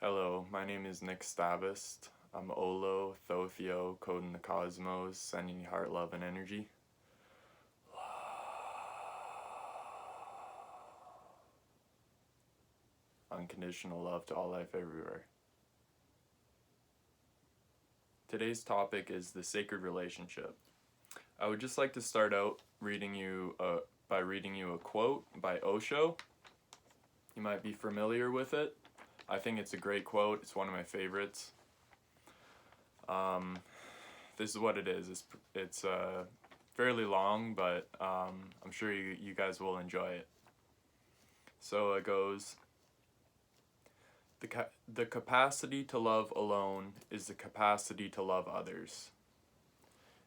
Hello, my name is Nick Stavist. I'm Olo, Thothio, code in the cosmos, sending you heart, love, and energy. Unconditional love to all life everywhere. Today's topic is the sacred relationship. I would just like to start out by reading you a quote by Osho. You might be familiar with it. I think it's a great quote. It's one of my favorites. This is what it is. It's fairly long, but I'm sure you guys will enjoy it. So it goes, the capacity to love alone is the capacity to love others.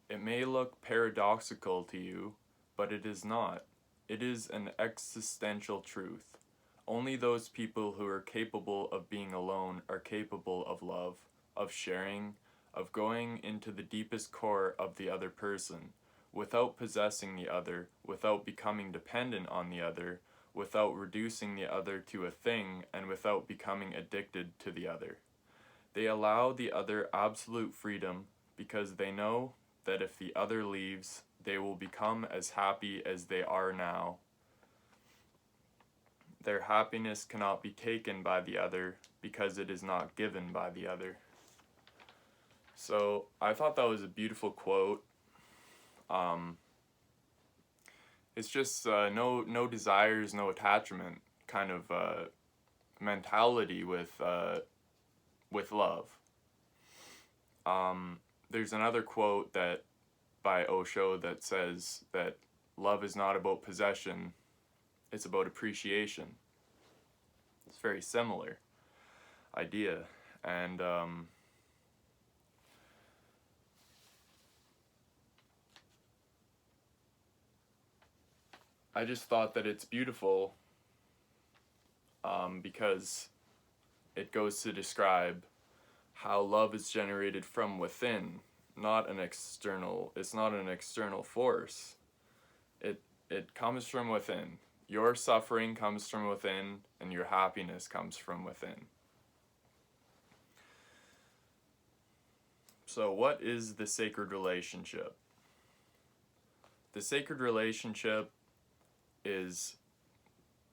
It may look paradoxical to you, but it is not. It is an existential truth. Only those people who are capable of being alone are capable of love, of sharing, of going into the deepest core of the other person, without possessing the other, without becoming dependent on the other, without reducing the other to a thing, and without becoming addicted to the other. They allow the other absolute freedom because they know that if the other leaves, they will become as happy as they are now. Their happiness cannot be taken by the other because it is not given by the other. So I thought that was a beautiful quote. It's just no desires, no attachment kind of mentality with love. There's another quote that by Osho that says that love is not about possession, it's about appreciation. It's a very similar idea, and I just thought that it's beautiful because it goes to describe how love is generated from within, not an external. It's not an external force. It comes from within. Your suffering comes from within, and your happiness comes from within. So, what is the sacred relationship? The sacred relationship is,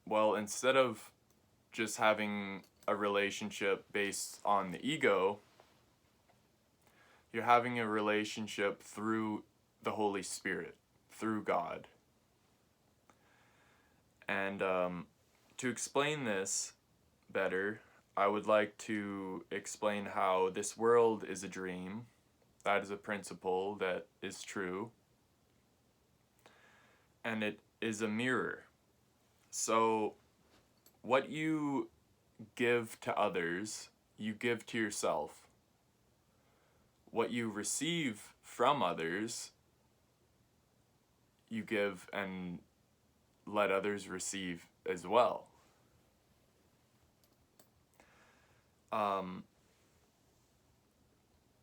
well, instead of just having a relationship based on the ego, you're having a relationship through the Holy Spirit, through God. And to explain this better, I would like to explain how this world is a dream. That is a principle that is true. And it is a mirror. So what you give to others, you give to yourself. What you receive from others, you give and let others receive as well.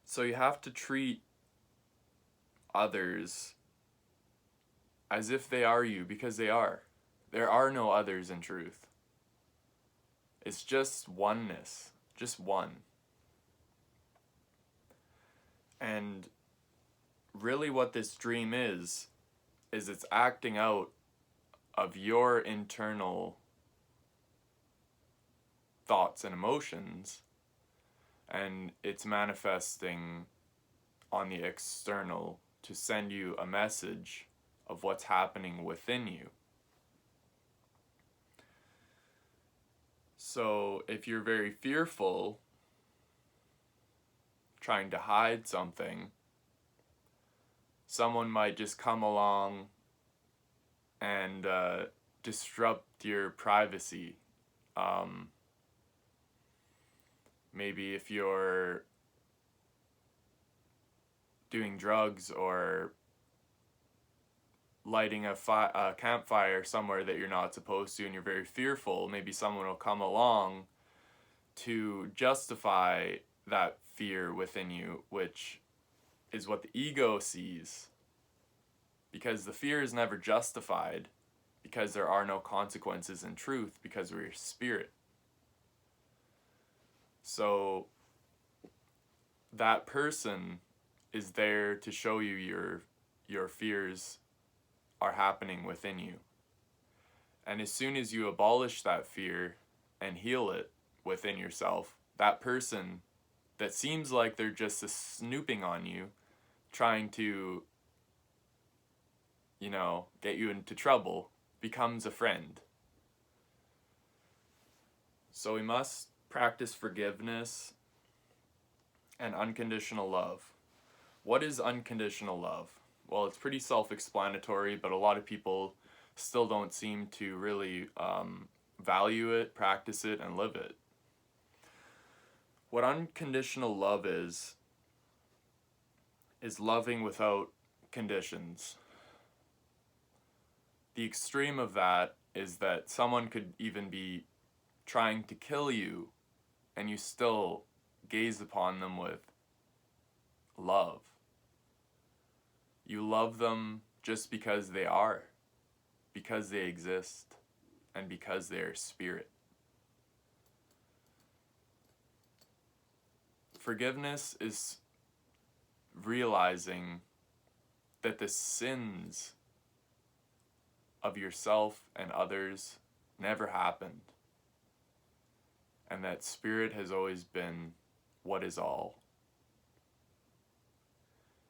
So you have to treat others as if they are you, because they are. There are no others in truth. It's just oneness, just one. And really what this dream is it's acting out of your internal thoughts and emotions, and it's manifesting on the external to send you a message of what's happening within you. So if you're very fearful, trying to hide something, someone might just come along and disrupt your privacy. Maybe if you're doing drugs or lighting a campfire somewhere that you're not supposed to and you're very fearful, maybe someone will come along to justify that fear within you, which is what the ego sees. Because the fear is never justified, because there are no consequences in truth, because we're spirit. So that person is there to show you your fears are happening within you. And as soon as you abolish that fear and heal it within yourself, that person that seems like they're just snooping on you, trying to, get you into trouble, becomes a friend. So we must practice forgiveness and unconditional love. What is unconditional love? Well, it's pretty self-explanatory, but a lot of people still don't seem to really value it, practice it, and live it. What unconditional love is loving without conditions. The extreme of that is that someone could even be trying to kill you, and you still gaze upon them with love. You love them just because they are, because they exist, and because they are spirit. Forgiveness is realizing that the sins of yourself and others never happened, and that spirit has always been what is all.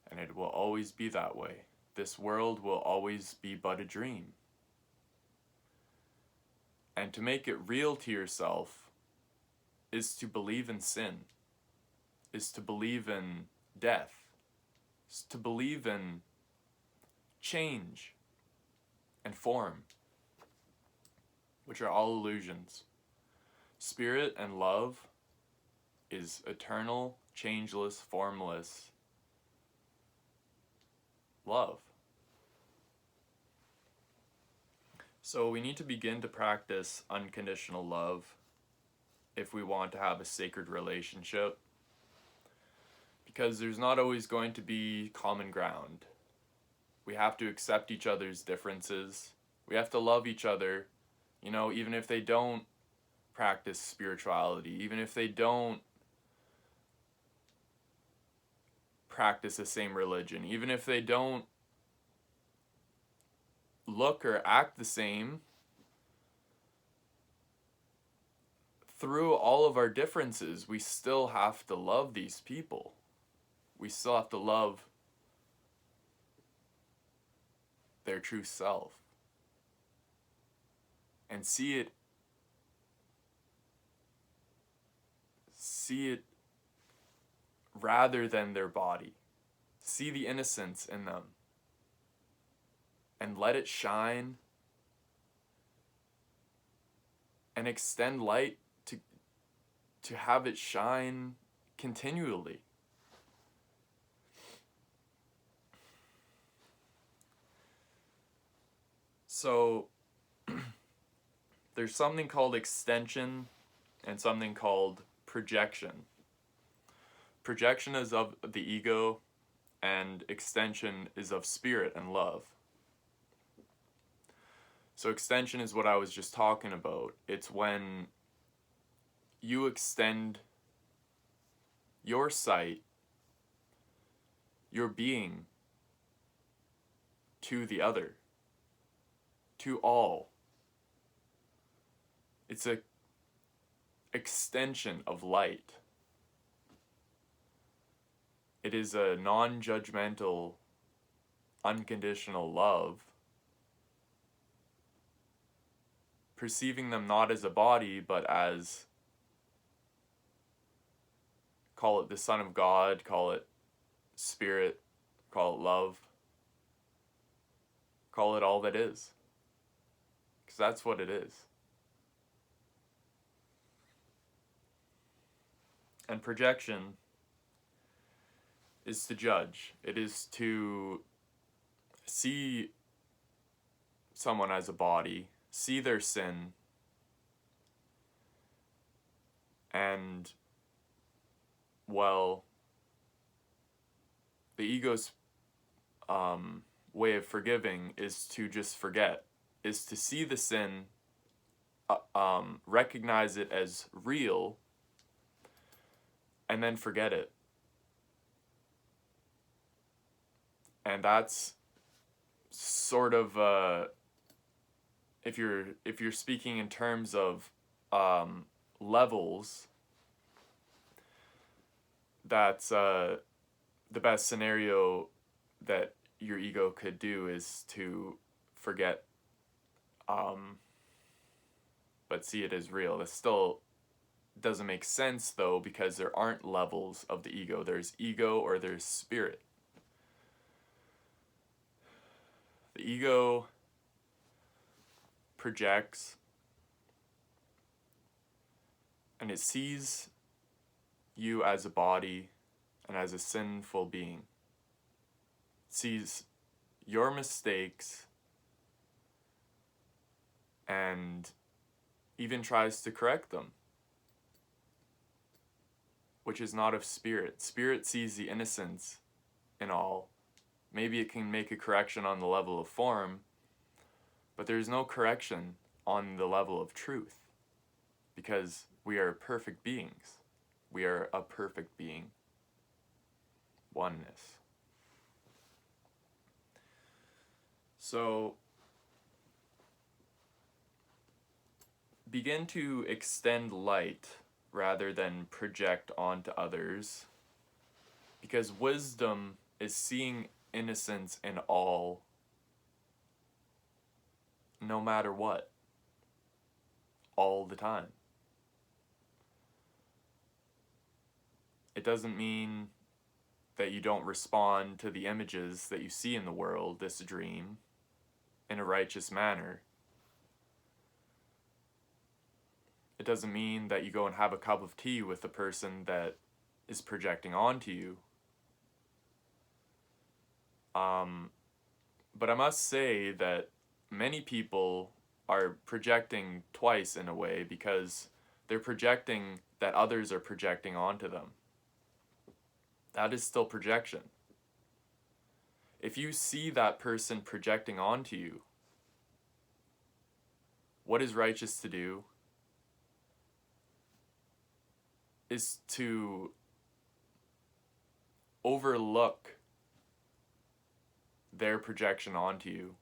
And it will always be that way. This world will always be but a dream. And to make it real to yourself is to believe in sin, is to believe in death, is to believe in change and form, which are all illusions. Spirit and love is eternal, changeless, formless love. So we need to begin to practice unconditional love if we want to have a sacred relationship, because there's not always going to be common ground. We have to accept each other's differences. We have to love each other, even if they don't practice spirituality, even if they don't practice the same religion, even if they don't look or act the same. Through all of our differences, we still have to love these people. We still have to love their true self and see it rather than their body. See the innocence in them and let it shine and extend light to have it shine continually. So there's something called extension and something called projection. Projection is of the ego, and extension is of spirit and love. So extension is what I was just talking about. It's when you extend your sight, your being, to the other, to all. It's an extension of light. It is a non-judgmental, unconditional love, perceiving them not as a body, but as, call it the Son of God, call it spirit, call it love, call it all that is. Because that's what it is. And projection is to judge. It is to see someone as a body, see their sin, and, well, the ego's way of forgiving is to just forget, is to see the sin, recognize it as real, and then forget it. And that's sort of if you're speaking in terms of levels, that's the best scenario that your ego could do is to forget, but see it as real. This still doesn't make sense though, because there aren't levels of the ego. There's ego or there's spirit. The ego projects, and it sees you as a body and as a sinful being. It sees your mistakes and even tries to correct them, which is not of spirit. Spirit sees the innocence in all. Maybe it can make a correction on the level of form, but there's no correction on the level of truth, because we are perfect beings. We are a perfect being. Oneness. So, begin to extend light rather than project onto others, because wisdom is seeing innocence in all, no matter what, all the time. It doesn't mean that you don't respond to the images that you see in the world, this dream, in a righteous manner. It doesn't mean that you go and have a cup of tea with the person that is projecting onto you. But I must say that many people are projecting twice in a way, because they're projecting that others are projecting onto them. That is still projection. If you see that person projecting onto you, what is righteous to do is to overlook their projection onto you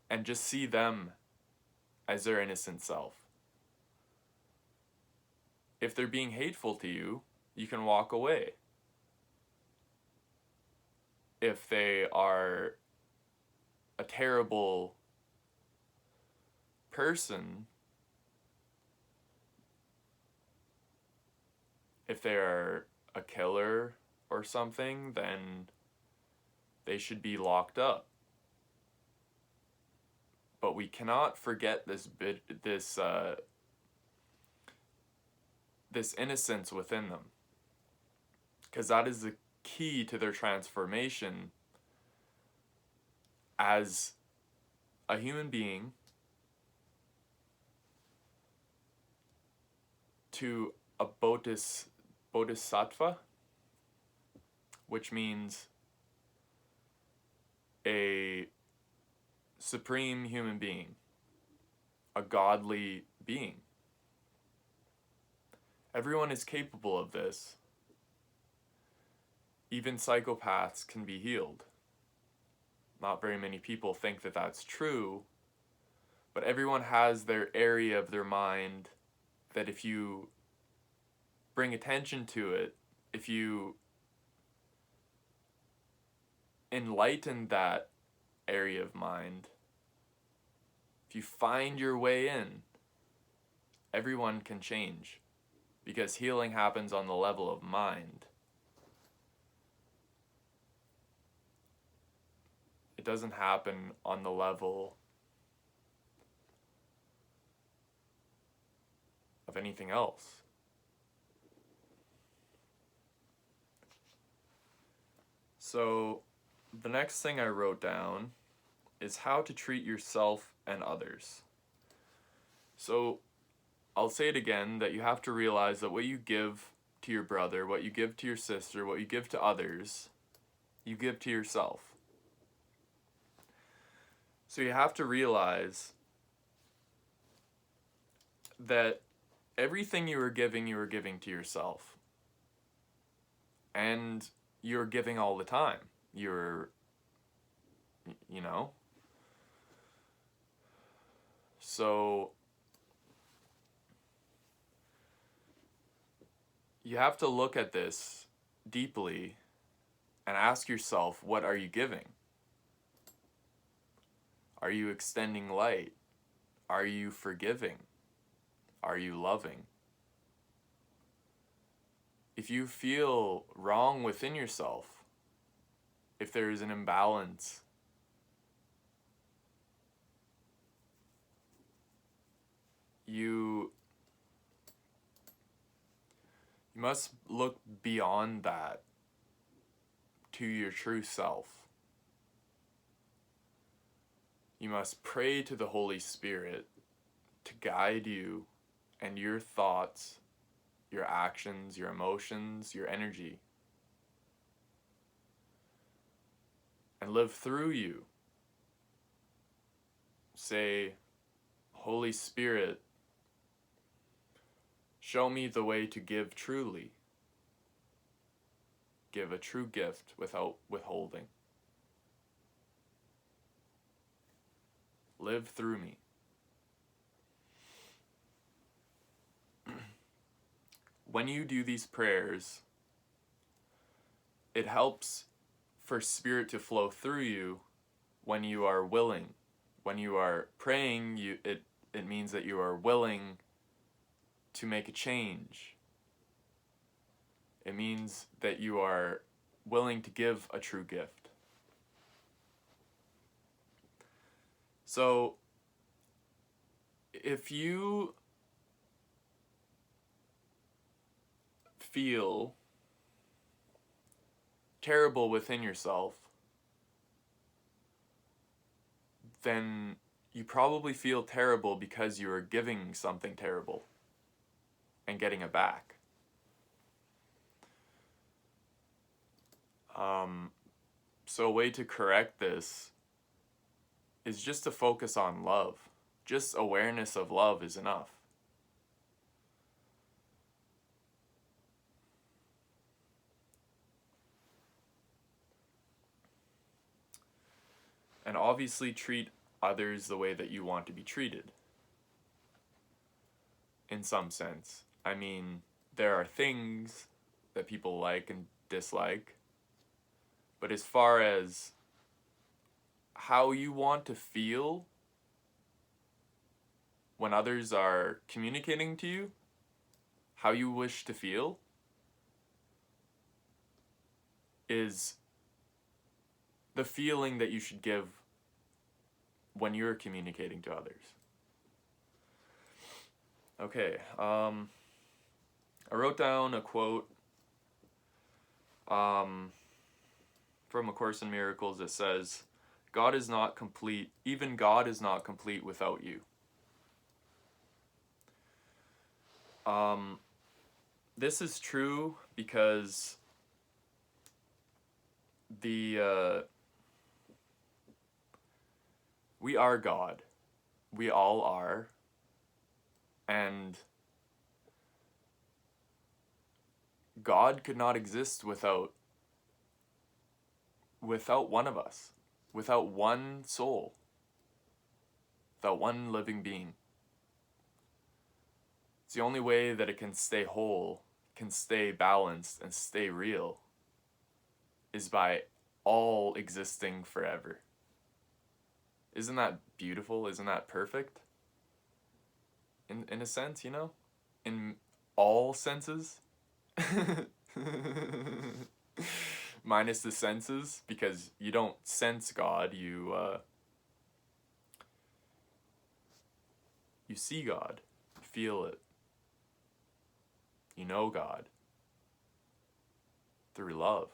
and just see them as their innocent self. If they're being hateful to you, you can walk away. If they are a terrible person, if they are a killer or something, then they should be locked up. But we cannot forget this innocence within them, because that is the key to their transformation as a human being to a bodhisattva, which means a supreme human being, a godly being. Everyone is capable of this. Even psychopaths can be healed. Not very many people think that that's true, but everyone has their area of their mind that if you bring attention to it, if you enlighten that area of mind, if you find your way in, everyone can change, because healing happens on the level of mind. It doesn't happen on the level of anything else. So, the next thing I wrote down is how to treat yourself and others. So, I'll say it again, that you have to realize that what you give to your brother, what you give to your sister, what you give to others, you give to yourself. So you have to realize that everything you are giving to yourself. and you're giving all the time. You're, you know? So you have to look at this deeply and ask yourself, what are you giving? Are you extending light? Are you forgiving? Are you loving? If you feel wrong within yourself, if there is an imbalance, you must look beyond that to your true self. You must pray to the Holy Spirit to guide you and your thoughts, your actions, your emotions, your energy, and live through you. Say, Holy Spirit, show me the way to give truly. Give a true gift without withholding. Live through me. When you do these prayers, it helps for Spirit to flow through you when you are willing. When you are praying, it means that you are willing to make a change. It means that you are willing to give a true gift. So, if you feel terrible within yourself, then you probably feel terrible because you are giving something terrible and getting it back. So a way to correct this is just to focus on love. Just awareness of love is enough. And obviously treat others the way that you want to be treated. In some sense. I mean, there are things that people like and dislike. But as far as how you want to feel when others are communicating to you, how you wish to feel, is the feeling that you should give when you're communicating to others. Okay, I wrote down a quote from A Course in Miracles that says, God is not complete, even God is not complete without you. This is true because we are God. We all are. And God could not exist without one of us, without one soul, without one living being. It's the only way that it can stay whole, can stay balanced, and stay real is by all existing forever. Isn't that beautiful? Isn't that perfect? In a sense, you know? In all senses? Minus the senses, because you don't sense God, you see God, you feel it, you know God through love.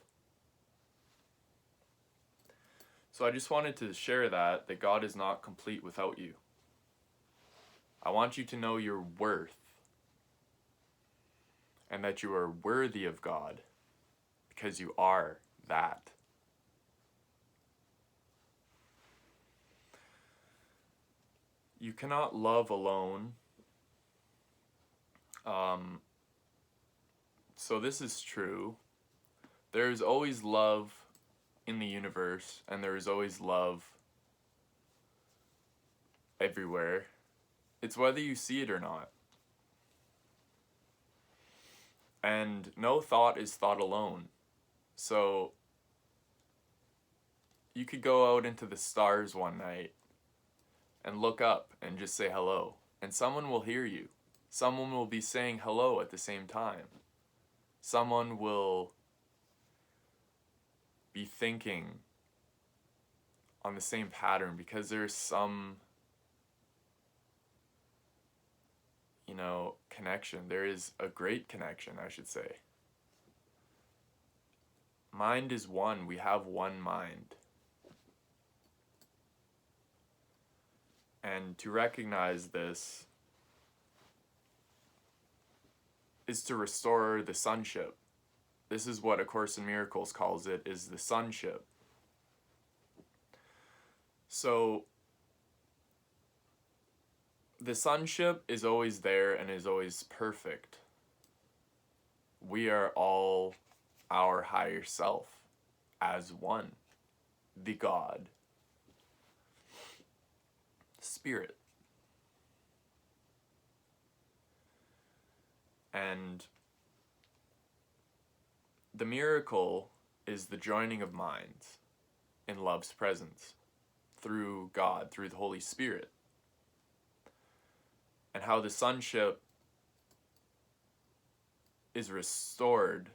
So I just wanted to share that God is not complete without you. I want you to know your worth and that you are worthy of God because you are that. You cannot love alone. So this is true. There's always love in the universe, and there is always love everywhere. It's whether you see it or not. And no thought is thought alone. So you could go out into the stars one night and look up and just say hello, and someone will hear you. Someone will be saying hello at the same time. Someone will be thinking on the same pattern because there's some, connection. There is a great connection, I should say. Mind is one. We have one mind. And to recognize this is to restore the sonship. This is what A Course in Miracles calls it, is the sonship. So the sonship is always there and is always perfect. We are all our higher self as one, the God, Spirit. And the miracle is the joining of minds in love's presence through God, through the Holy Spirit. And how the sonship is restored.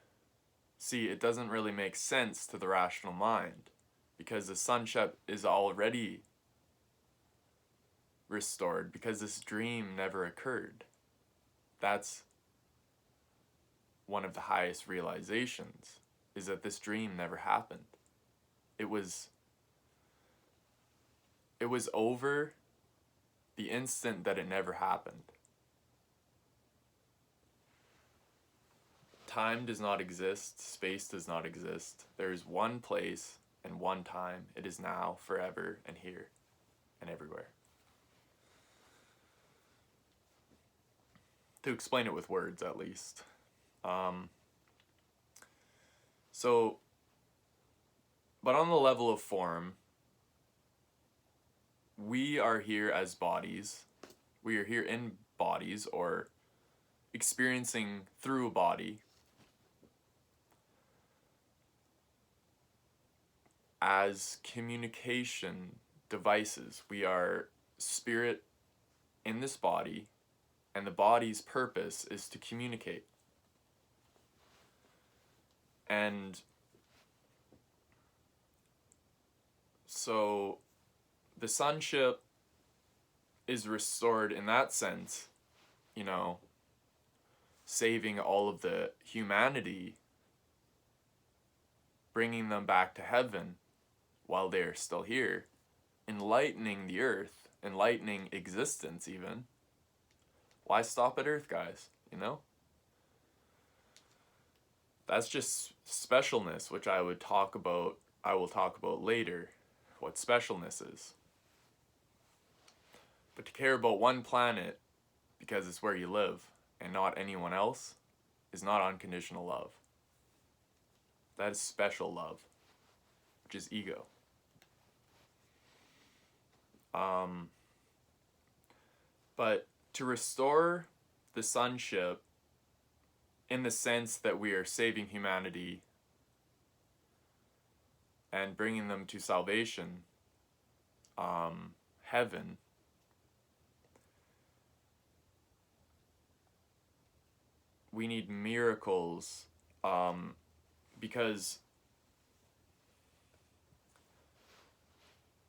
See, it doesn't really make sense to the rational mind because the sonship is already restored because this dream never occurred. That's one of the highest realizations, is that this dream never happened. It was over the instant that it never happened. Time does not exist, space does not exist. There is one place and one time. It is now, forever, and here, and everywhere. To explain it with words, at least. But on the level of form, we are here as bodies. We are here in bodies, or experiencing through a body, as communication devices. We are spirit in this body, and the body's purpose is to communicate. And so the sonship is restored in that sense, saving all of the humanity, bringing them back to heaven while they're still here, enlightening the earth, enlightening existence even. Why stop at earth, guys? That's just specialness, which I will talk about later, what specialness is. But to care about one planet because it's where you live and not anyone else is not unconditional love. That is special love, which is ego. But to restore the sonship in the sense that we are saving humanity and bringing them to salvation, heaven, we need miracles, because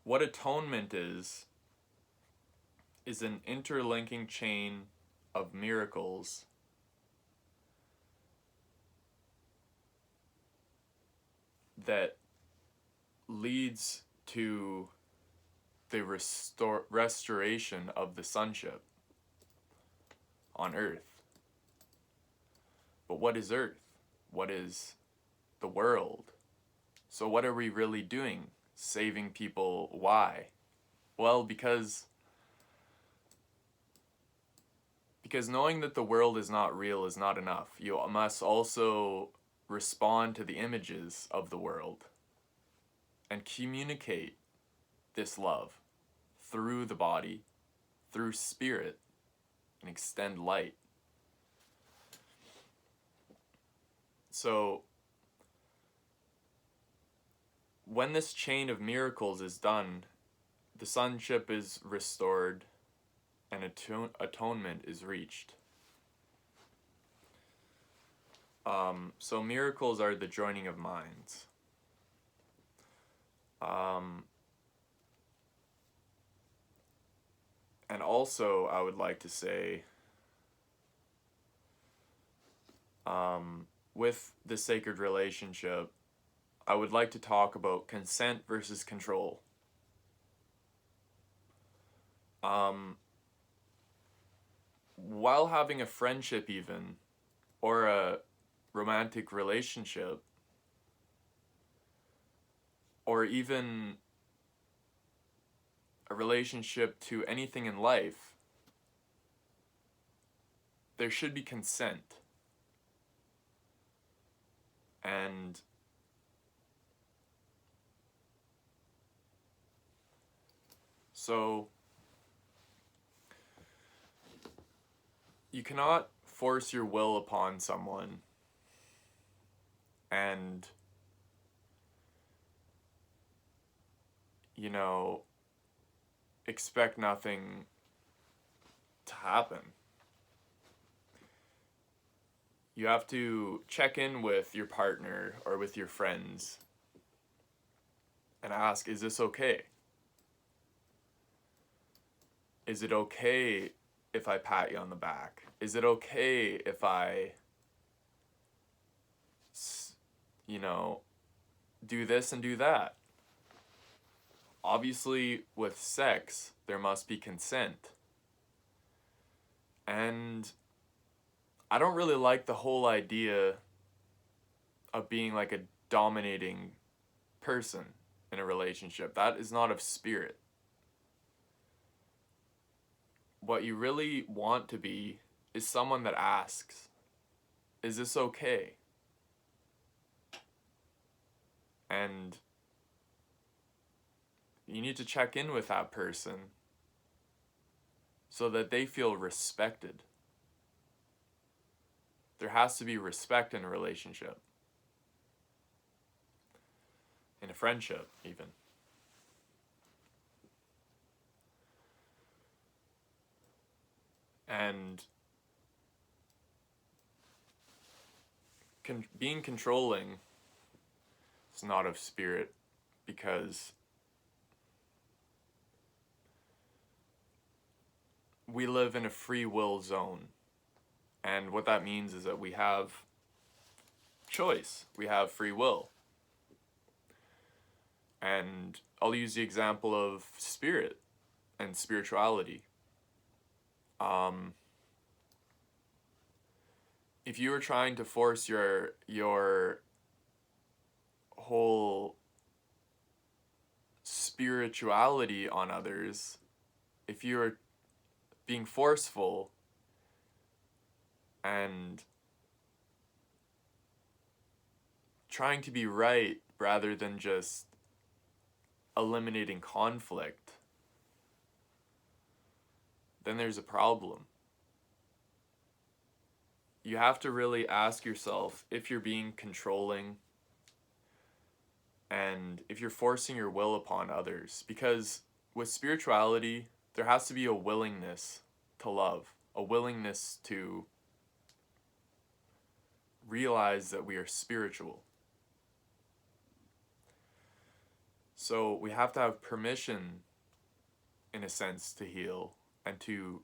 what atonement is an interlinking chain of miracles that leads to the restoration of the sonship on earth. But what is earth? What is the world? So what are we really doing? Saving people. Why? Well, because knowing that the world is not real is not enough. You must also respond to the images of the world and communicate this love through the body, through spirit, and extend light. So, when this chain of miracles is done, the sonship is restored and atonement is reached. So miracles are the joining of minds. And also, I would like to say, with the sacred relationship, I would like to talk about consent versus control. While having a friendship even, or a romantic relationship, or even a relationship to anything in life, there should be consent. And so you cannot force your will upon someone and, expect nothing to happen. You have to check in with your partner or with your friends and ask, is this okay? Is it okay if I pat you on the back? Is it okay if I, do this and do that? Obviously, with sex, there must be consent. And I don't really like the whole idea of being like a dominating person in a relationship. That is not of spirit. What you really want to be is someone that asks, is this okay? And you need to check in with that person so that they feel respected. There has to be respect in a relationship. In a friendship, even. And being controlling is not of spirit, because we live in a free will zone. And what that means is that we have choice. We have free will. And I'll use the example of spirit and spirituality. If you were trying to force your whole spirituality on others, if you're being forceful and trying to be right rather than just eliminating conflict, then there's a problem. You have to really ask yourself if you're being controlling and if you're forcing your will upon others. Because with spirituality, there has to be a willingness to love, a willingness to realize that we are spiritual. So we have to have permission, in a sense, to heal and to,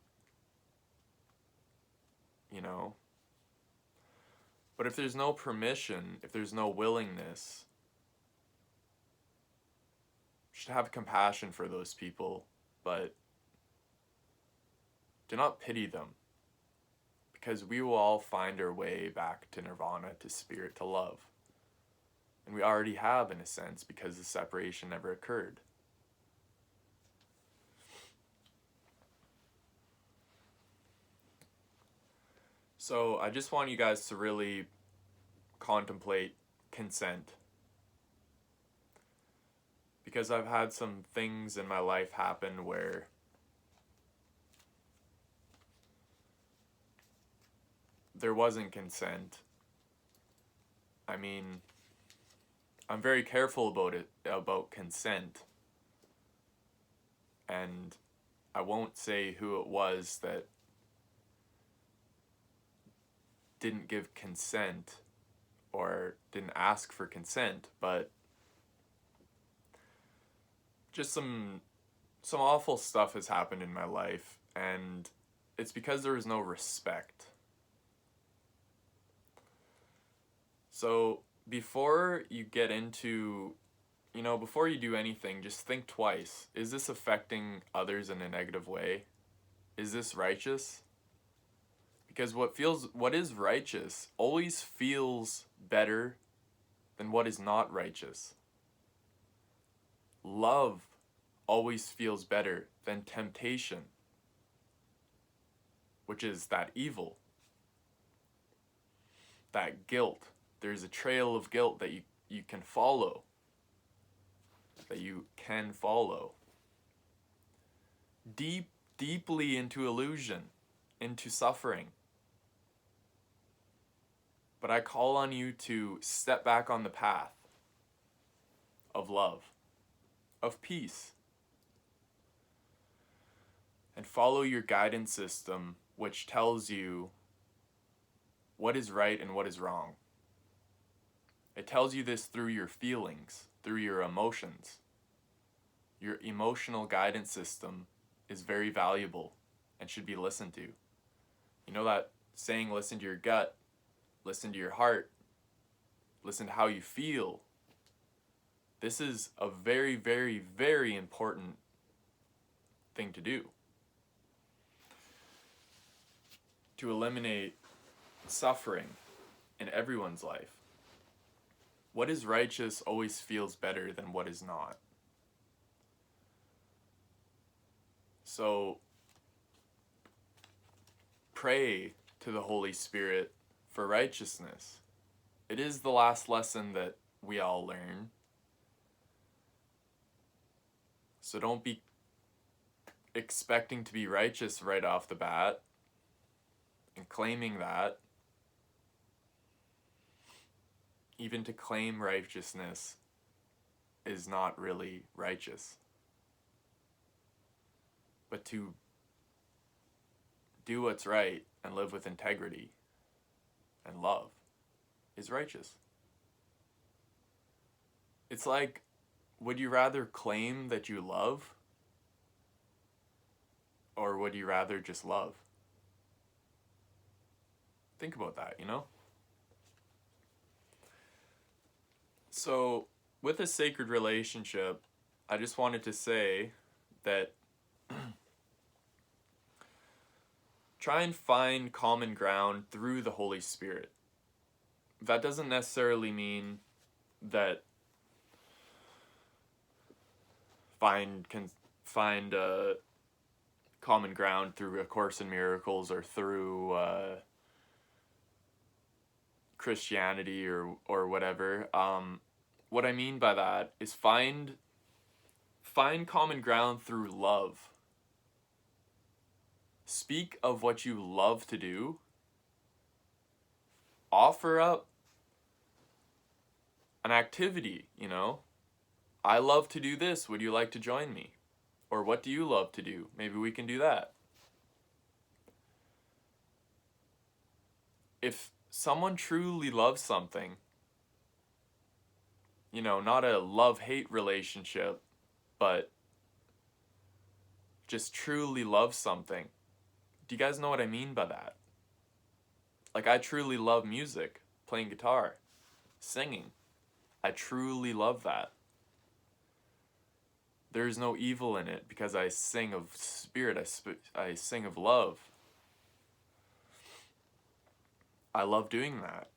But if there's no permission, if there's no willingness, you should have compassion for those people, but do not pity them, because we will all find our way back to nirvana, to spirit, to love. And we already have, in a sense, because the separation never occurred. So I just want you guys to really contemplate consent. Because I've had some things in my life happen where there wasn't consent. I mean, I'm very careful about consent. And I won't say who it was that didn't give consent or didn't ask for consent, but just some awful stuff has happened in my life, and it's because there was no respect. So before you get into, before you do anything, just think twice. Is this affecting others in a negative way? Is this righteous? Because what is righteous always feels better than what is not righteous. Love always feels better than temptation, which is that evil, that guilt. There's a trail of guilt that you can follow, deeply into illusion, into suffering. But I call on you to step back on the path of love, of peace, and follow your guidance system, which tells you what is right and what is wrong. It tells you this through your feelings, through your emotions. Your emotional guidance system is very valuable and should be listened to. You know that saying, listen to your gut, listen to your heart, listen to how you feel. This is a very, very, very important thing to do to eliminate suffering in everyone's life. What is righteous always feels better than what is not. So pray to the Holy Spirit for righteousness. It is the last lesson that we all learn. So don't be expecting to be righteous right off the bat and claiming that. Even to claim righteousness is not really righteous. But to do what's right and live with integrity and love is righteous. It's like, would you rather claim that you love, or would you rather just love? Think about that, So, with a sacred relationship, I just wanted to say that try and find common ground through the Holy Spirit. That doesn't necessarily mean that find common ground through A Course in Miracles or through Christianity or whatever. What I mean by that is find common ground through love. Speak of what you love to do. Offer up an activity, I love to do this. Would you like to join me? Or what do you love to do? Maybe we can do that. If someone truly loves something, not a love-hate relationship, but just truly loves something. Do you guys know what I mean by that? Like, I truly love music, playing guitar, singing. I truly love that. There's no evil in it because I sing of spirit, I sing of love. I love doing that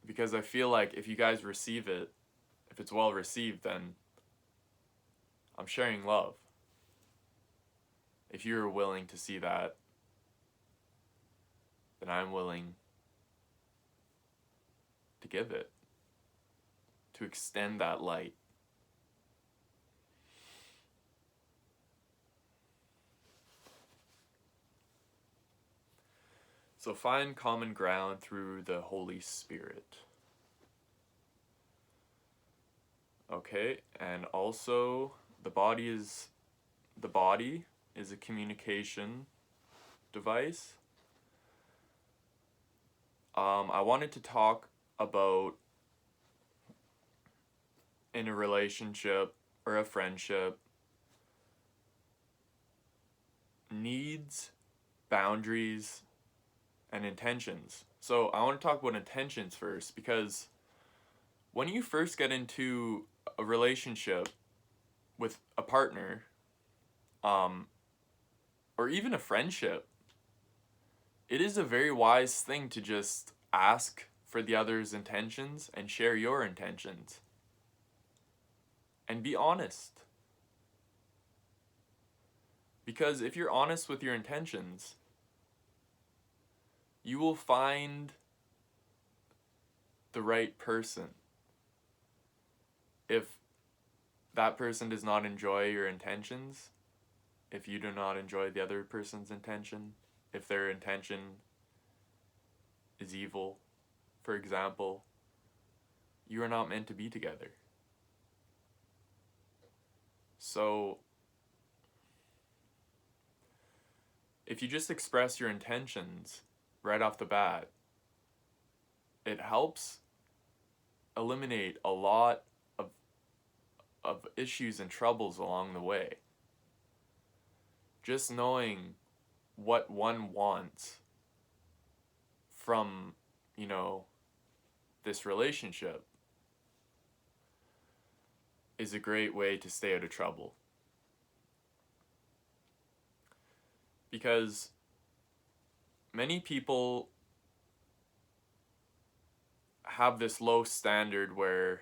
because I feel like if you guys receive it, if it's well received, then I'm sharing love. If you're willing to see that, then I'm willing to give it, to extend that light. So find common ground through the Holy Spirit. Okay, and also the body is a communication device. I wanted to talk about, in a relationship or a friendship, needs, boundaries, and intentions. So I want to talk about intentions first, because when you first get into a relationship with a partner, or even a friendship, it is a very wise thing to just ask for the other's intentions and share your intentions. And be honest. Because if you're honest with your intentions, you will find the right person. If that person does not enjoy your intentions, if you do not enjoy the other person's intention, if their intention is evil, for example, you are not meant to be together. So, if you just express your intentions right off the bat, it helps eliminate a lot of issues and troubles along the way. Just knowing what one wants from, this relationship is a great way to stay out of trouble. Because many people have this low standard where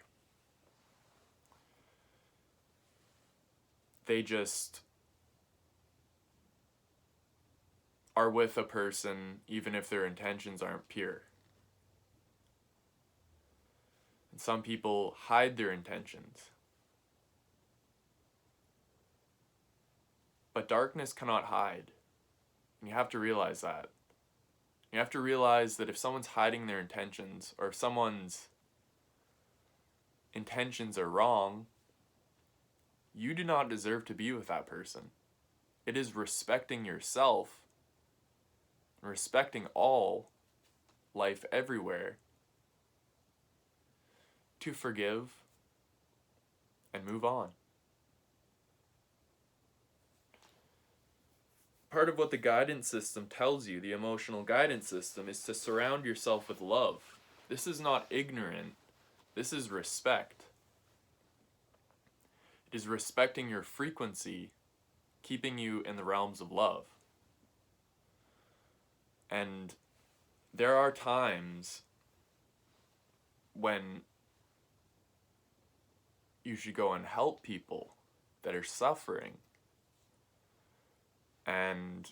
they just are with a person even if their intentions aren't pure. And some people hide their intentions. But darkness cannot hide. And you have to realize that. You have to realize that if someone's hiding their intentions, or if someone's intentions are wrong, you do not deserve to be with that person. It is respecting yourself, respecting all life everywhere, to forgive and move on. Part of what the guidance system tells you, the emotional guidance system, is to surround yourself with love. This is not ignorant. This is respect. It is respecting your frequency, keeping you in the realms of love. And there are times when you should go and help people that are suffering. And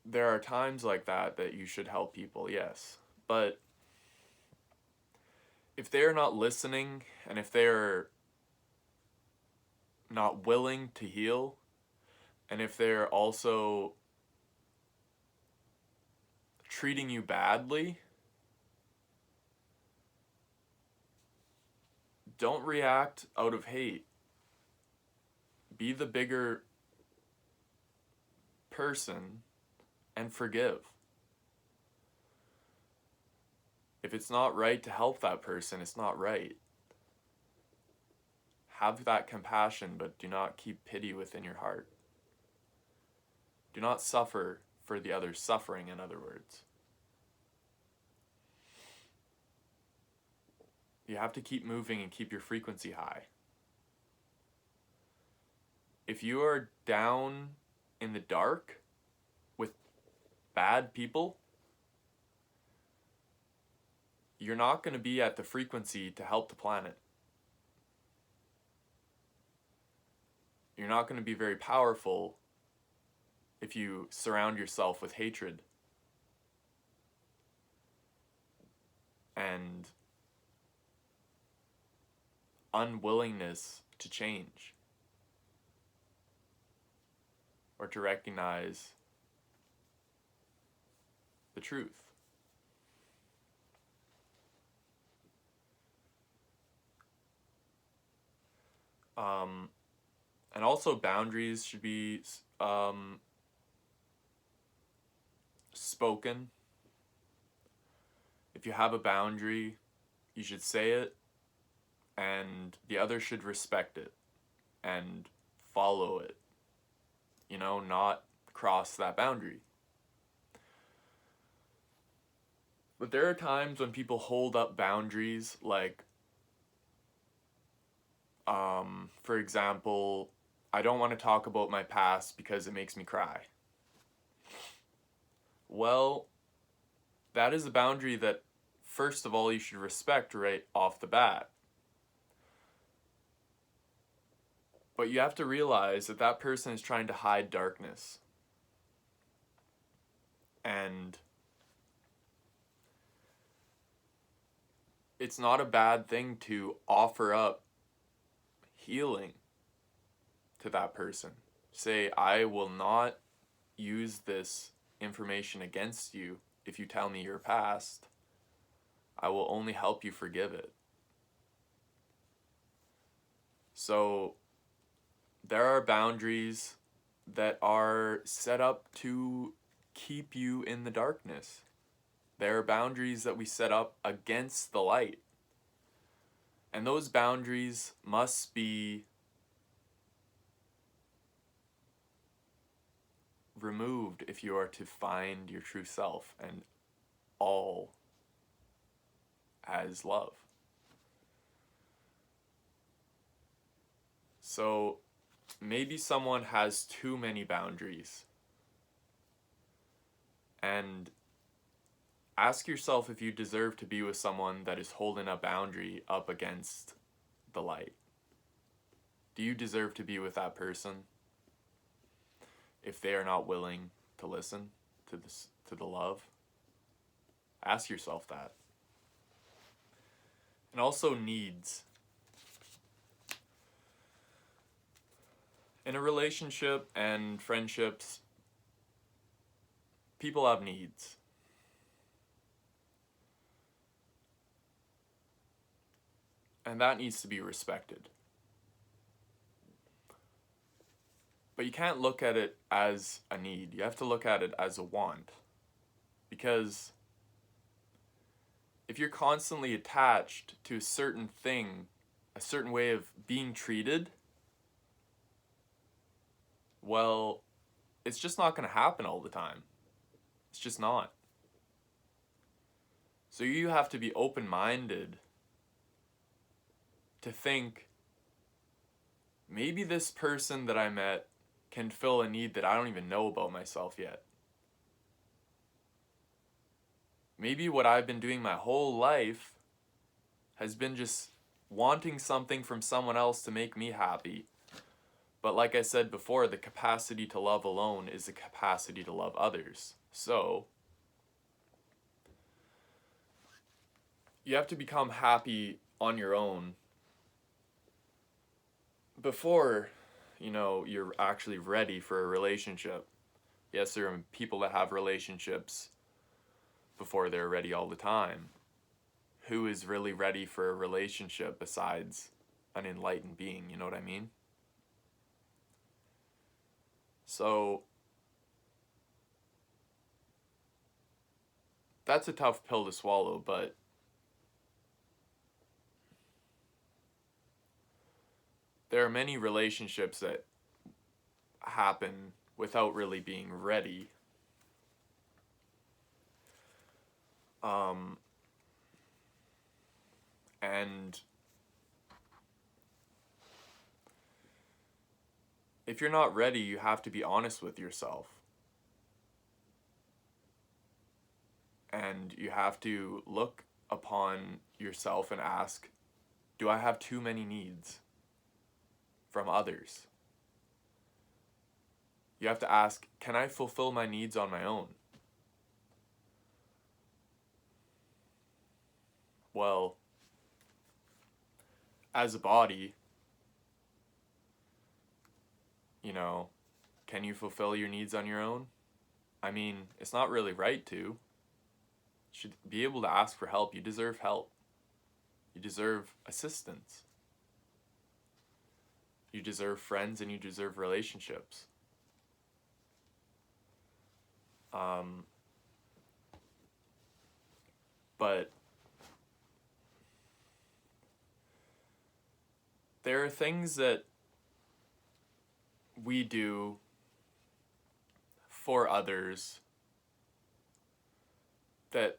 there are times like that you should help people, yes. But if they're not listening, and if they're not willing to heal, and if they're also treating you badly, don't react out of hate. Be the bigger person and forgive. If it's not right to help that person, it's not right. Have that compassion, but do not keep pity within your heart. Do not suffer for the other's suffering, in other words. You have to keep moving and keep your frequency high. If you are down in the dark with bad people, you're not going to be at the frequency to help the planet. You're not going to be very powerful if you surround yourself with hatred and unwillingness to change or to recognize the truth. And also boundaries should be spoken. If you have a boundary, you should say it, and the other should respect it and follow it. You know, not cross that boundary. But there are times when people hold up boundaries, like, for example, I don't want to talk about my past because it makes me cry. Well, that is a boundary that, first of all, you should respect right off the bat. But you have to realize that that person is trying to hide darkness. And it's not a bad thing to offer up healing to that person. Say, I will not use this information against you if you tell me your past. I will only help you forgive it. So there are boundaries that are set up to keep you in the darkness. There are boundaries that we set up against the light. And those boundaries must be removed if you are to find your true self and all as love. So maybe someone has too many boundaries. And ask yourself if you deserve to be with someone that is holding a boundary up against the light. Do you deserve to be with that person if they are not willing to listen to the love? Ask yourself that. And also needs. In a relationship and friendships, people have needs. And that needs to be respected. But you can't look at it as a need. You have to look at it as a want. Because if you're constantly attached to a certain thing, a certain way of being treated, well, it's just not going to happen all the time. It's just not. So you have to be open-minded to think, maybe this person that I met can fill a need that I don't even know about myself yet. Maybe what I've been doing my whole life has been just wanting something from someone else to make me happy. But like I said before, the capacity to love alone is the capacity to love others. So you have to become happy on your own before, you're actually ready for a relationship. Yes, there are people that have relationships before they're ready all the time. Who is really ready for a relationship besides an enlightened being, you know what I mean? So that's a tough pill to swallow, but there are many relationships that happen without really being ready. And if you're not ready, you have to be honest with yourself. And you have to look upon yourself and ask, do I have too many needs from others? You have to ask, can I fulfill my needs on my own? Well, as a body, can you fulfill your needs on your own? I mean, it's not really right to. You should be able to ask for help. You deserve help. You deserve assistance. You deserve friends and you deserve relationships. But there are things that we do for others that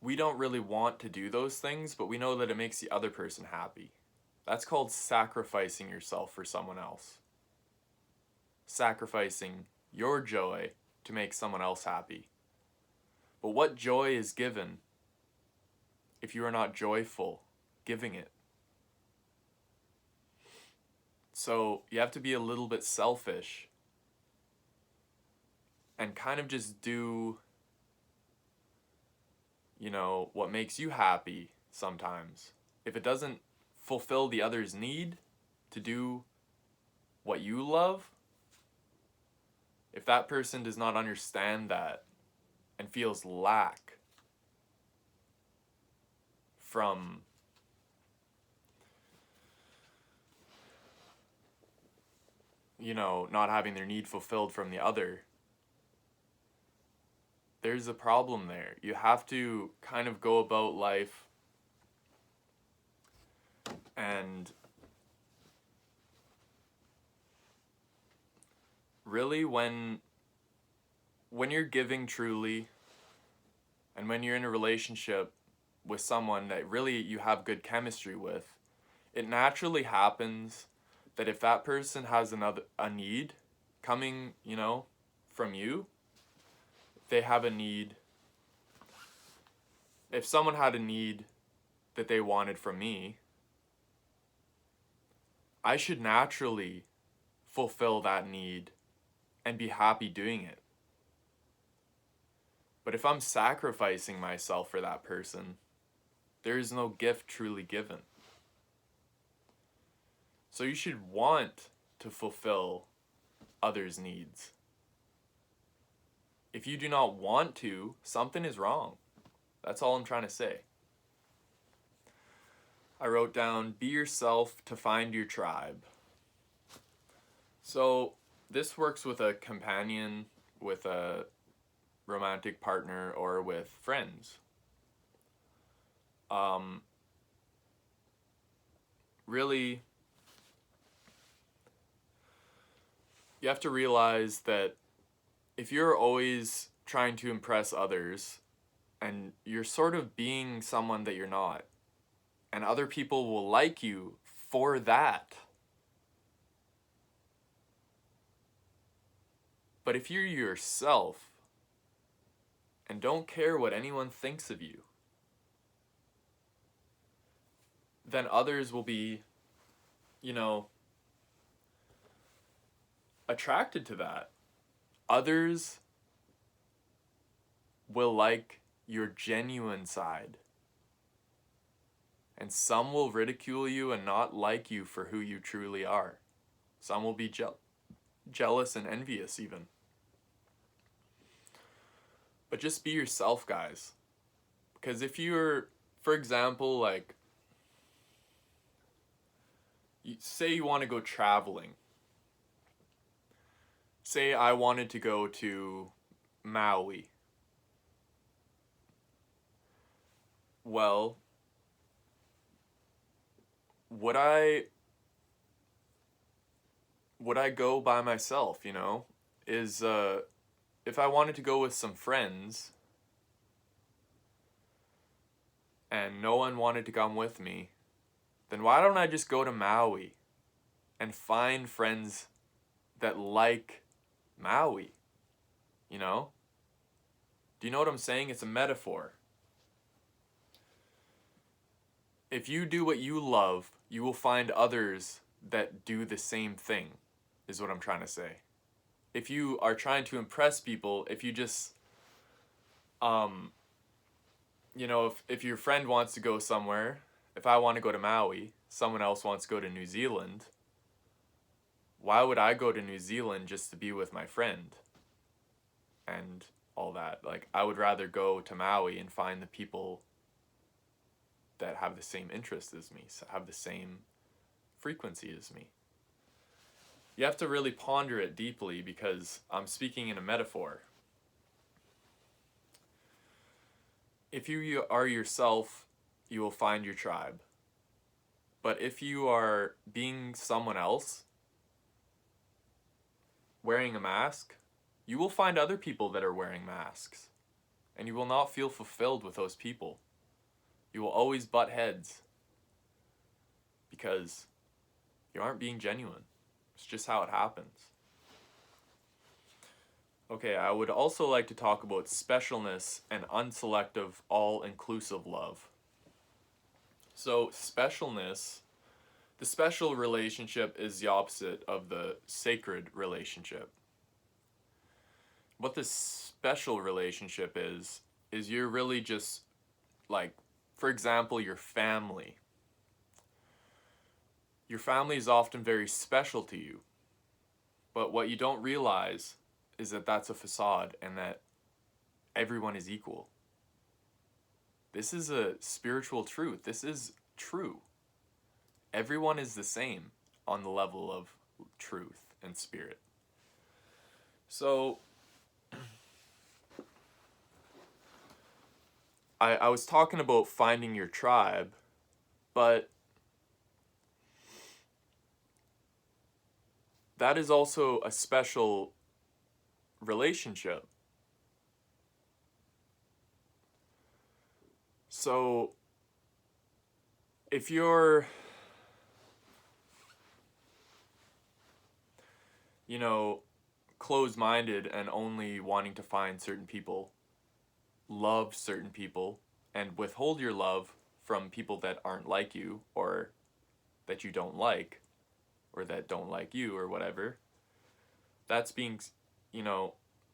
we don't really want to do those things, but we know that it makes the other person happy. That's called sacrificing yourself for someone else. Sacrificing your joy to make someone else happy. But what joy is given if you are not joyful giving it? So you have to be a little bit selfish and kind of just do, what makes you happy sometimes. If it doesn't fulfill the other's need to do what you love, if that person does not understand that and feels lack from not having their need fulfilled from the other, there's a problem there. You have to kind of go about life and really when you're giving truly and when you're in a relationship with someone that really you have good chemistry with, it naturally happens that if that person has a need coming, from you, they have a need. If someone had a need that they wanted from me, I should naturally fulfill that need and be happy doing it. But if I'm sacrificing myself for that person, there is no gift truly given. So you should want to fulfill others' needs. If you do not want to, something is wrong. That's all I'm trying to say. I wrote down, be yourself to find your tribe. So this works with a companion, with a romantic partner, or with friends. Really, you have to realize that if you're always trying to impress others and you're sort of being someone that you're not, and other people will like you for that. But if you're yourself and don't care what anyone thinks of you, then others will be, attracted to that. Others will like your genuine side. And some will ridicule you and not like you for who you truly are. Some will be jealous and envious even. But just be yourself, guys. Because if you're, for example, say you want to go traveling. Say I wanted to go to Maui. Well, would I go by myself, if I wanted to go with some friends and no one wanted to come with me, then why don't I just go to Maui and find friends that like Maui? Do you know what I'm saying? It's a metaphor. If you do what you love, you will find others that do the same thing, is what I'm trying to say. if you are trying to impress people, if you just, if your friend wants to go somewhere, if I want to go to Maui, someone else wants to go to New Zealand, why would I go to New Zealand just to be with my friend and all that? Like, I would rather go to Maui and find the people that have the same interest as me, have the same frequency as me. You have to really ponder it deeply because I'm speaking in a metaphor. If you are yourself, you will find your tribe. But if you are being someone else, wearing a mask, you will find other people that are wearing masks. And you will not feel fulfilled with those people. You will always butt heads. Because you aren't being genuine. It's just how it happens. Okay, I would also like to talk about specialness and unselective, all-inclusive love. So, specialness, the special relationship is the opposite of the sacred relationship. What the special relationship is you're really just, like, for example, your family. Your family is often very special to you. But what you don't realize is that that's a facade and that everyone is equal. This is a spiritual truth. This is true. Everyone is the same on the level of truth and spirit. So, I was talking about finding your tribe, but that is also a special relationship. So, if you're, closed-minded and only wanting to find certain people, love certain people, and withhold your love from people that aren't like you, or that you don't like, or that don't like you, or whatever, that's being,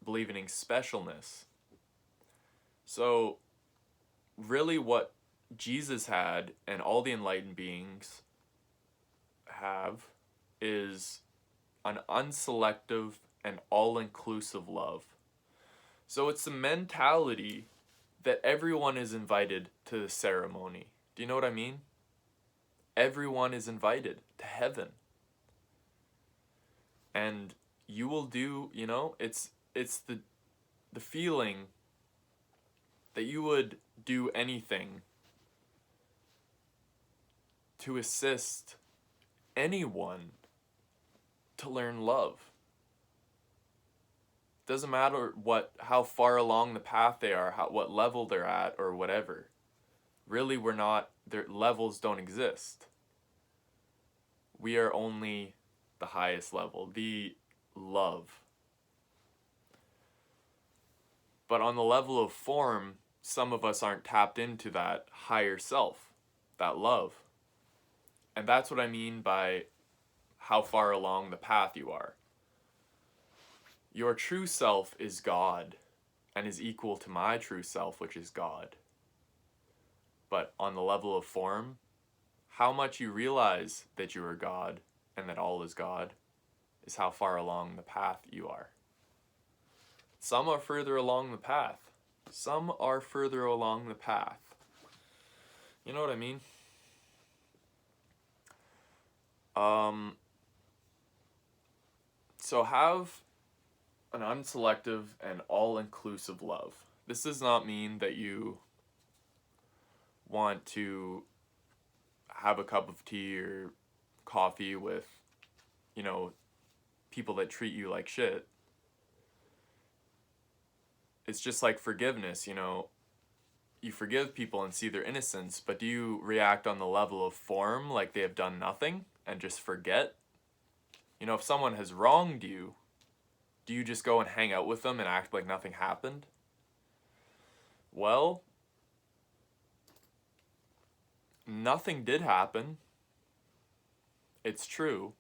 believing in specialness. So, really what Jesus had and all the enlightened beings have is an unselective and all-inclusive love. So it's the mentality that everyone is invited to the ceremony. Do you know what I mean? Everyone is invited to heaven. And you will do, it's the feeling that you would do anything to assist anyone to learn love. Doesn't matter how far along the path they are, what level they're at, or whatever. Really, their levels don't exist. We are only the highest level, the love. But on the level of form, some of us aren't tapped into that higher self, that love. And that's what I mean by how far along the path you are. Your true self is God and is equal to my true self, which is God. But on the level of form, how much you realize that you are God and that all is God is how far along the path you are. Some are further along the path. Some are further along the path. You know what I mean? So have an unselective and all-inclusive love. This does not mean that you want to have a cup of tea or coffee with, people that treat you like shit. It's just like forgiveness, you forgive people and see their innocence, but do you react on the level of form like they have done nothing and just forget? If someone has wronged you, do you just go and hang out with them and act like nothing happened? Well, nothing did happen. It's true.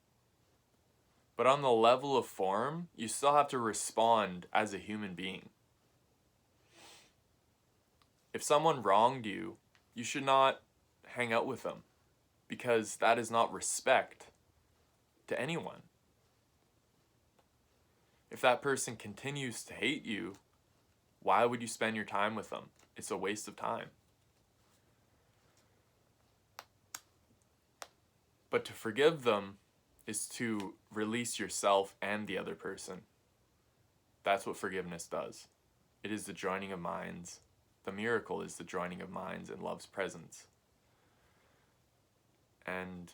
But on the level of form, you still have to respond as a human being. If someone wronged you, you should not hang out with them, because that is not respect to anyone. If that person continues to hate you, why would you spend your time with them? It's a waste of time. But to forgive them is to release yourself and the other person. That's what forgiveness does. It is the joining of minds. The miracle is the joining of minds in love's presence. And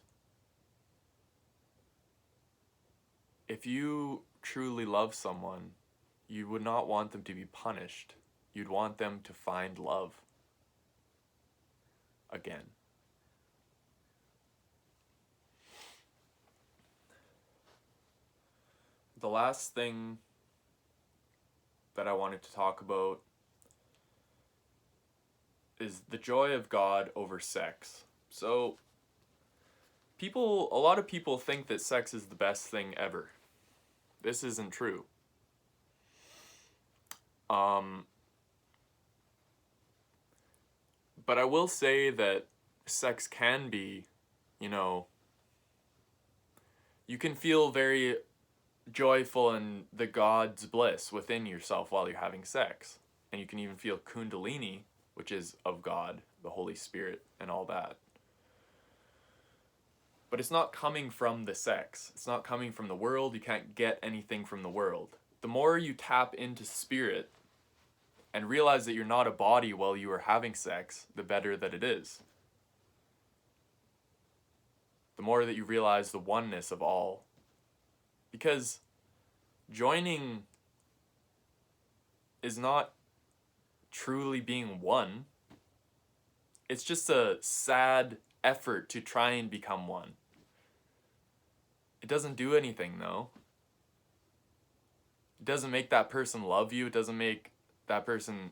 if you truly love someone, you would not want them to be punished. You'd want them to find love again. The last thing that I wanted to talk about is the joy of God over sex. So, a lot of people think that sex is the best thing ever. This isn't true. But I will say that sex can be, you can feel very joyful in the God's bliss within yourself while you're having sex. And you can even feel Kundalini, which is of God, the Holy Spirit, and all that. But it's not coming from the sex. It's not coming from the world. You can't get anything from the world. The more you tap into spirit and realize that you're not a body while you are having sex, the better that it is. The more that you realize the oneness of all. Because joining is not truly being one. It's just a sad effort to try and become one. It doesn't do anything, though. It doesn't make that person love you. It doesn't make that person,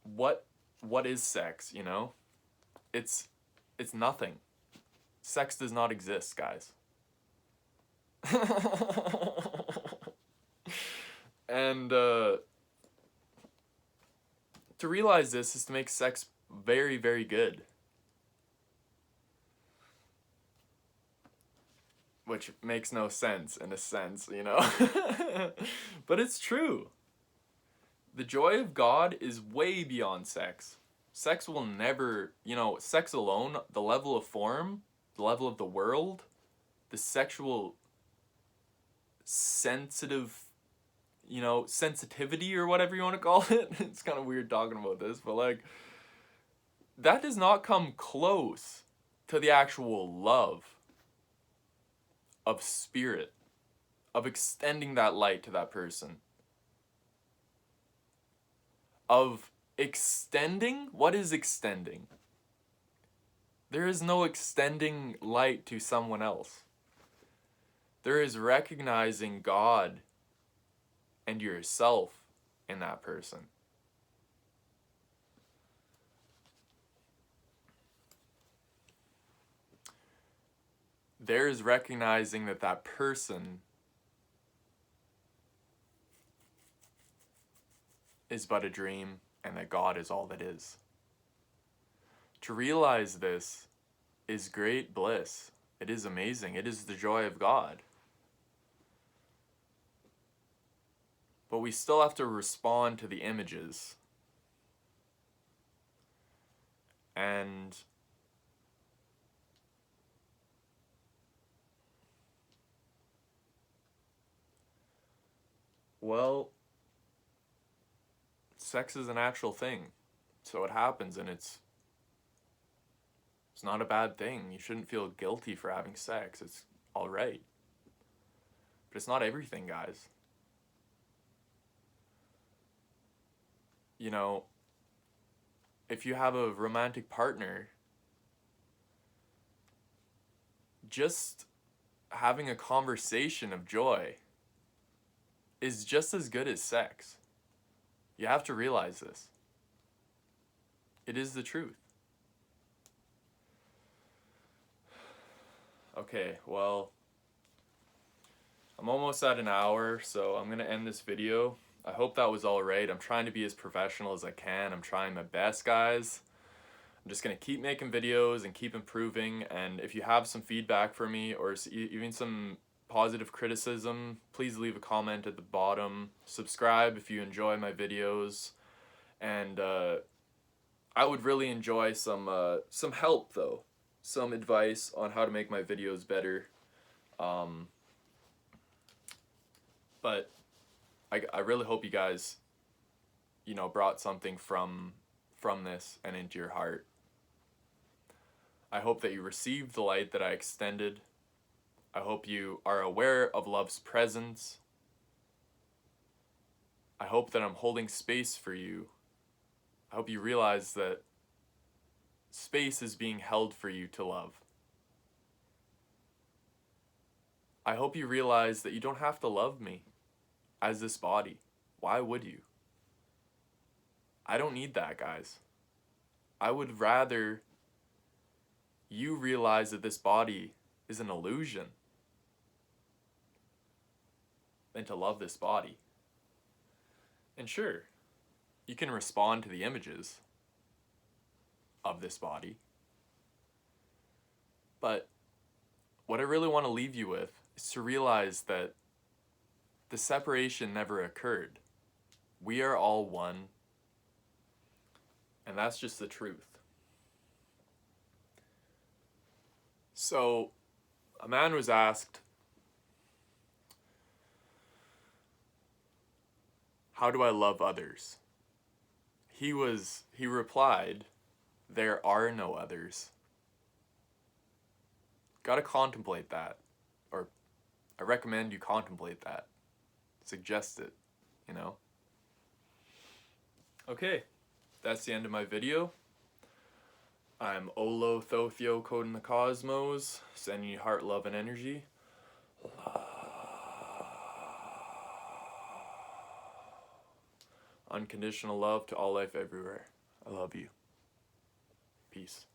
What is sex, It's nothing. Sex does not exist, guys. And to realize this is to make sex very, very good. Which makes no sense in a sense, But it's true. The joy of God is way beyond sex. Sex will never, sex alone, the level of form, the level of the world, the sexual sensitivity or whatever you want to call it. It's kind of weird talking about this, but that does not come close to the actual love of spirit, of extending that light to that person. Of extending? What is extending? There is no extending light to someone else. There is recognizing God and yourself in that person. There is recognizing that that person is but a dream and that God is all that is. To realize this is great bliss. It is amazing. It is the joy of God. But we still have to respond to the images. And well, sex is a natural thing. So it happens, and it's not a bad thing. You shouldn't feel guilty for having sex. It's all right. But it's not everything, guys. If you have a romantic partner, just having a conversation of joy is just as good as sex. You have to realize this. It is the truth. Okay, well, I'm almost at an hour, so I'm gonna end this video. I hope that was alright. I'm trying to be as professional as I can. I'm trying my best, guys. I'm just gonna keep making videos and keep improving, and if you have some feedback for me or even some positive criticism, please leave a comment at the bottom. Subscribe if you enjoy my videos, and I would really enjoy some help though, some advice on how to make my videos better. But I really hope you guys, brought something from this and into your heart. I hope that you received the light that I extended. I hope you are aware of love's presence. I hope that I'm holding space for you. I hope you realize that space is being held for you to love. I hope you realize that you don't have to love me as this body. Why would you? I don't need that, guys. I would rather you realize that this body is an illusion than to love this body. And sure, you can respond to the images of this body, but what I really want to leave you with is to realize that the separation never occurred. We are all one, and that's just the truth. So, a man was asked, "How do I love others?" He replied, "There are no others." Gotta contemplate that. Or I recommend you contemplate that. Suggest it, Okay, that's the end of my video. I'm Olo Thothio, code in the cosmos, sending you heart, love, and energy. Unconditional love to all life everywhere. I love you. Peace.